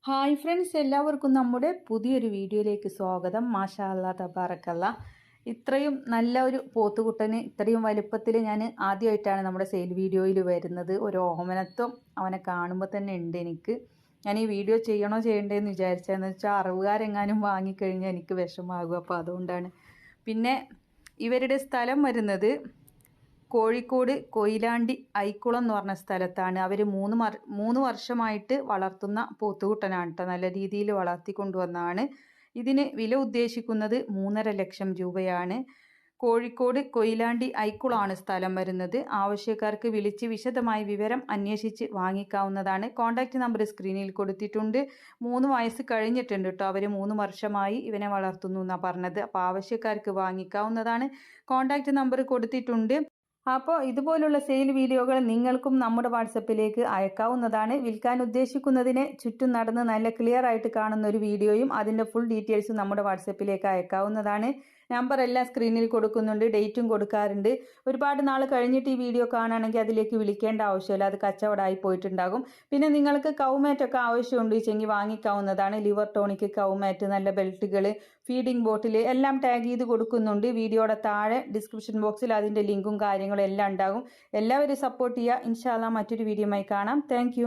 Hi friends, എല്ലാവർക്കും നമ്മുടെ പുതിയൊരു വീഡിയോയിലേക്ക് സ്വാഗതം. മാഷാ അല്ലാ തബാറക്കല്ല. ഇത്രയും നല്ല ഒരു പോത്തുകുട്ടന് ഇത്രയും വലുപ്പത്തിൽ ഞാൻ ആദ്യമായിട്ടാണ് നമ്മുടെ സെയിൽ വീഡിയോയിൽ വരുന്നത്. ഒരു ഓമനത്വം അവനെ കാണുമ്പോൾ തന്നെ ഉണ്ട് എനിക്ക്. ഞാൻ ഈ വീഡിയോ ചെയ്യണോ ചെയ്യണ്ടേന്ന് വിചാരിച്ചതെന്ന് വെച്ചാൽ അറിവുകാരെങ്ങാനും വാങ്ങിക്കഴിഞ്ഞാൽ എനിക്ക് വിഷമാകും. അപ്പോൾ അതുകൊണ്ടാണ്. പിന്നെ ഇവരുടെ സ്ഥലം വരുന്നത് കോഴിക്കോട് കൊയിലാണ്ടി ഐക്കുളം എന്ന് പറഞ്ഞ സ്ഥലത്താണ്. അവർ മൂന്ന് വർഷമായിട്ട് വളർത്തുന്ന പോത്തുകുട്ടനാണ് കേട്ടോ. നല്ല രീതിയിൽ വളർത്തിക്കൊണ്ടുവന്നതാണ്. ഇതിന് വില ഉദ്ദേശിക്കുന്നത് 3.5 ലക്ഷം രൂപയാണ്. കോഴിക്കോട് കൊയിലാണ്ടി ഐക്കുളമാണ് സ്ഥലം വരുന്നത്. ആവശ്യക്കാർക്ക് വിളിച്ച് വിശദമായി വിവരം അന്വേഷിച്ച് വാങ്ങിക്കാവുന്നതാണ്. കോൺടാക്റ്റ് നമ്പർ സ്ക്രീനിൽ കൊടുത്തിട്ടുണ്ട്. 3 വയസ്സ് കഴിഞ്ഞിട്ടുണ്ട് കേട്ടോ. അവർ 3 വർഷമായി ഇവനെ വളർത്തുന്നു എന്നാണ് പറഞ്ഞത്. അപ്പോൾ ആവശ്യക്കാർക്ക് വാങ്ങിക്കാവുന്നതാണ്. കോൺടാക്റ്റ് നമ്പർ കൊടുത്തിട്ടുണ്ട്. അപ്പോൾ ഇതുപോലുള്ള സെയിൽ വീഡിയോകൾ നിങ്ങൾക്കും നമ്മുടെ വാട്സപ്പിലേക്ക് അയക്കാവുന്നതാണ്. വിൽക്കാൻ ഉദ്ദേശിക്കുന്നതിനെ ചുറ്റും നടന്ന് നല്ല ക്ലിയർ ആയിട്ട് കാണുന്ന ഒരു വീഡിയോയും അതിൻ്റെ ഫുൾ ഡീറ്റെയിൽസും നമ്മുടെ വാട്സപ്പിലേക്ക് അയക്കാവുന്നതാണ്. നമ്പർ എല്ലാം സ്ക്രീനിൽ കൊടുക്കുന്നുണ്ട്, ഡേറ്റും കൊടുക്കാറുണ്ട്. ഒരുപാട് നാൾ കഴിഞ്ഞിട്ട് ഈ വീഡിയോ കാണുകയാണെങ്കിൽ അതിലേക്ക് വിളിക്കേണ്ട ആവശ്യമില്ല, അത് കച്ചവടമായി പോയിട്ടുണ്ടാകും. പിന്നെ നിങ്ങൾക്ക് കൗമാറ്റൊക്കെ ആവശ്യമുണ്ട് വെച്ചെങ്കിൽ വാങ്ങിക്കാവുന്നതാണ്. ലിവർ ടോണിക്, കൗമാറ്റ്, നല്ല ബെൽറ്റുകൾ, ഫീഡിംഗ് ബോട്ടിൽ എല്ലാം ടാഗ് ചെയ്ത് കൊടുക്കുന്നുണ്ട്. വീഡിയോയുടെ താഴെ ഡിസ്ക്രിപ്ഷൻ ബോക്സിൽ അതിൻ്റെ ലിങ്കും കാര്യങ്ങളും എല്ലാം ഉണ്ടാകും. എല്ലാവരും സപ്പോർട്ട് ചെയ്യുക. ഇൻഷാ അല്ലാഹ് മറ്റൊരു വീഡിയോയുമായി കാണാം. താങ്ക്